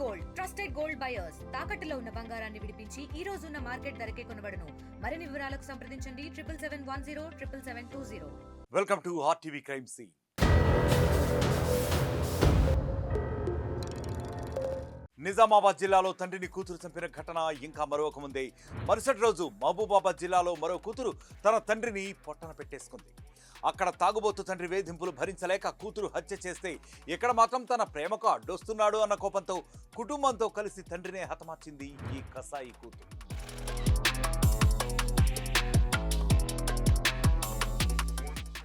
Gold trusted gold buyers తాకట్టులో ఉన్న బంగారాన్ని విడిపించి ఈ రోజు ఉన్న మార్కెట్ ధరకే కొనబడును. మరిన్ని వివరాలకు సంప్రదించండి 7710 welcome to RTV crime scene. Nizamabad జిల్లాలో తండ్రిని కూతురు చంపిన ఘటన ఇంకా మరొక ముందే మరుసటి రోజు మహబూబాబాద్ జిల్లాలో మరో కూతురు తన తండ్రిని పొట్టన పెట్టేసుకుంది. అక్కడ తాగుబోతు తండ్రి వేధింపులు భరించలేక కూతురు హత్య చేస్తే ఇక్కడ మాత్రం తన ప్రేమకు అడ్డొస్తున్నాడు అన్న కోపంతో కుటుంబంతో కలిసి తండ్రినే హతమార్చింది ఈ కసాయి కూతురు.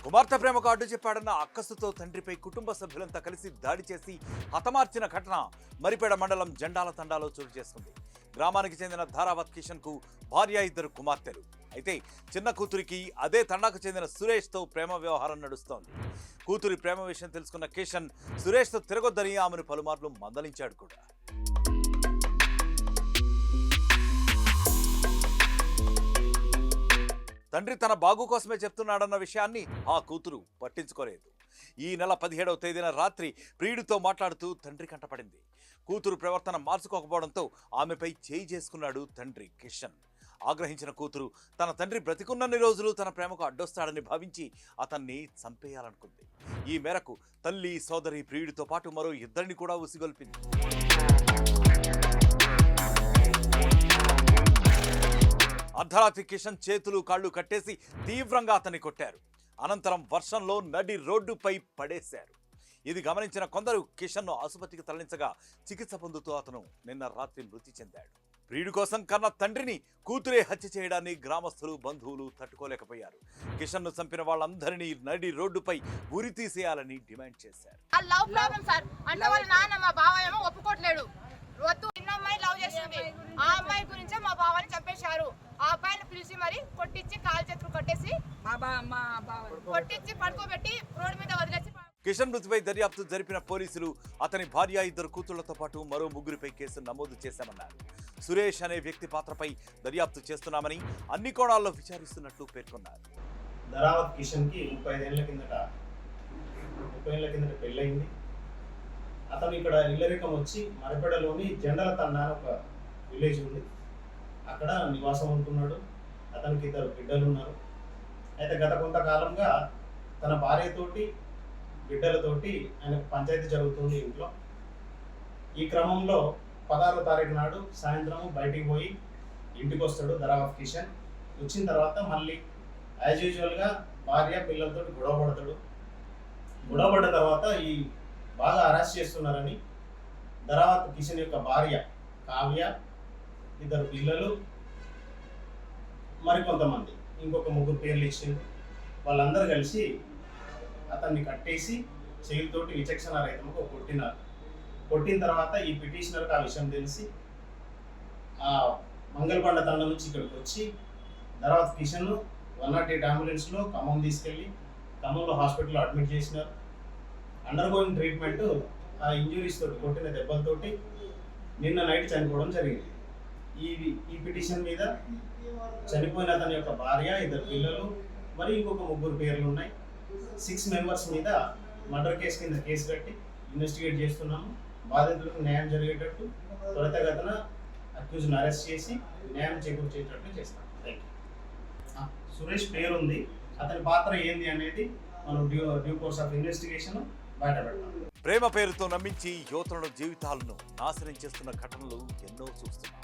కుమార్తె ప్రేమకు అడ్డు చెప్పాడన్న అక్కసుతో తండ్రిపై కుటుంబ సభ్యులంతా కలిసి దాడి చేసి హతమార్చిన ఘటన మరిపేడ మండలం జెండాల తండాలో చోటు చేసుకుంది. గ్రామానికి చెందిన ధారావత్ కిషన్ కు భార్య, 2 కుమార్తెలు. అయితే చిన్న కూతురికి అదే తండాకు చెందిన సురేష్ తో ప్రేమ వ్యవహారం నడుస్తోంది. కూతురి ప్రేమ విషయం తెలుసుకున్న కిషన్ సురేష్ తో తిరగొద్దని ఆమెను పలుమార్లు మందలించాడు కూడా. తండ్రి తన బాగు కోసమే చెప్తున్నాడన్న విషయాన్ని ఆ కూతురు పట్టించుకోలేదు. ఈ నెల 17వ తేదీన రాత్రి ప్రియుడితో మాట్లాడుతూ తండ్రి కంటపడింది. కూతురు ప్రవర్తన మార్చుకోకపోవడంతో ఆమెపై చేయి చేసుకున్నాడు తండ్రి కిషన్. ఆగ్రహించిన కూతురు తన తండ్రి బ్రతికున్నన్ని రోజులు తన ప్రేమకు అడ్డొస్తాడని భావించి అతన్ని చంపేయాలనుకుంది. ఈ మేరకు తల్లి, సోదరి, ప్రియుడితో పాటు మరో 2 కూడా ఉసిగొల్పింది. అర్ధరాత్రి కిషన్ చేతులు, కాళ్ళు కట్టేసి తీవ్రంగా అతన్ని కొట్టారు. అనంతరం వర్షంలో నడి రోడ్డుపై పడేశారు. ఇది గమనించిన కొందరు కిషన్ను ఆసుపత్రికి తరలించగా చికిత్స పొందుతూ అతను నిన్న రాత్రి మృతి చెందాడు. ప్రియుడి కోసం కన్న తండ్రిని కూతురే హత్య చేయడాన్ని గ్రామస్తులు, బంధువులు తట్టుకోలేకపోయారు. కిషన్ను చంపిన వాళ్ళందరినీ నడి రోడ్డుపై ఉరి తీసేయాలని డిమాండ్ చేశారు. లవ్ చేస్తుంది. ఆ అమ్మాయి గురించే మా బావని చంపేశారు. ఆ అబ్బాయిని పిలిచి మరి కొట్టించి కాలు చేతులు కొట్టేసి కొట్టించి పడుకోబెట్టి రోడ్డు మీద వదిలేసి. కిషన్ మృతిపై దర్యాప్తు జరిపిన పోలీసులు అతని భార్య, 2 కూతుళ్లతో పాటు మరో 3 కేసు నమోదు చేశామన్నారు. సురేష్ అనే వ్యక్తి పాత్రపై దర్యాప్తు చేస్తున్నామని, అన్ని కోణాల్లో విచారిస్తున్నట్లు పేర్కొన్నారు. ధారావత్ కిషన్ కి 35 ఏళ్ల కిందట పెళ్ళయింది. అతను ఇక్కడ ఇల్లరికం వచ్చి మరిపేడలోని జెండాల తండా అని ఒక విలేజ్ ఉంది, అక్కడ నివాసం ఉంటున్నాడు. అతనికి 2 బిడ్డలు ఉన్నారు. అయితే గత కొంతకాలంగా తన భార్యతోటి, బిడ్డలతోటి ఆయనకు పంచాయతీ జరుగుతుంది ఇంట్లో. ఈ క్రమంలో 16వ తారీఖు నాడు సాయంత్రం బయటికి పోయి ఇంటికి వస్తాడు ధారావత్ కిషన్. వచ్చిన తర్వాత మళ్ళీ యాజ్ యూజువల్గా భార్య, పిల్లలతో గొడవపడ్డ తర్వాత ఈ బాగా అరెస్ట్ చేస్తున్నారని ధారావత్ కిషన్ యొక్క భార్య కావ్య, 2 పిల్లలు, మరికొంతమంది ఇంకొక 3 పేర్లు ఇచ్చింది. వాళ్ళందరూ కలిసి అతన్ని కట్టేసి చేయితోటి విచక్షణారహితంగా కొట్టినారు. కొట్టిన తర్వాత ఈ పిటిషనర్కి ఆ విషయం తెలిసి ఆ మంగళబండ తండ నుంచి ఇక్కడికి వచ్చి ధారావత్ కిషన్ 108 అంబులెన్స్లో ఖమ్మం తీసుకెళ్ళి ఖమ్మంలో హాస్పిటల్లో అడ్మిట్ చేసినారు. Undergoing treatment. ఆ ఇంజురీస్ తోటి, కొట్టిన దెబ్బలతోటి నిన్న నైట్ చనిపోవడం జరిగింది. ఈ పిటిషన్ మీద చనిపోయిన అతని యొక్క భార్య, 2 పిల్లలు, మరి ఇంకొక 3 పేర్లు ఉన్నాయి. 6 మెంబర్స్ మీద మర్డర్ కేసు కింద కేసు కట్టి ఇన్వెస్టిగేట్ చేస్తున్నాము. బాధితులకు న్యాయం జరిగేటట్టు త్వరితగతిన అక్యూజ్ను అరెస్ట్ చేసి న్యాయం చేకూర్చేటట్టు చేస్తాం. Thank you. సురేష్ పేరుంది, అతని పాత్ర ఏంది అనేది మనం డ్యూ కోర్స్ ఆఫ్ ఇన్వెస్టిగేషన్ బయటపెడతాం. ప్రేమ పేరుతో నమ్మించి యువతుల జీవితాలను నాశనం చేస్తున్న ఘటనలు ఎన్నో చూస్తున్నాం.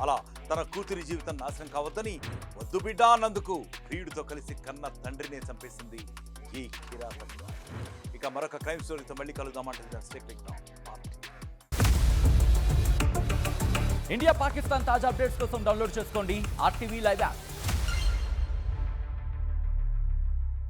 అలా తన కూతురి జీవితం నాశనం కావద్దని వద్దు బిడ్డ అన్నందుకు ప్రియుడితో కలిసి కన్న తండ్రినే చంపేసింది ఈ కిరాతకుడు. ఇక మరొక క్రైమ్ స్టోరీతో మళ్ళీ కలుద్దామంటే ఇండియా పాకిస్తాన్ తాజా అప్డేట్స్ కోసం డౌన్లోడ్ చేసుకోండి RTV లైవ్ యాప్.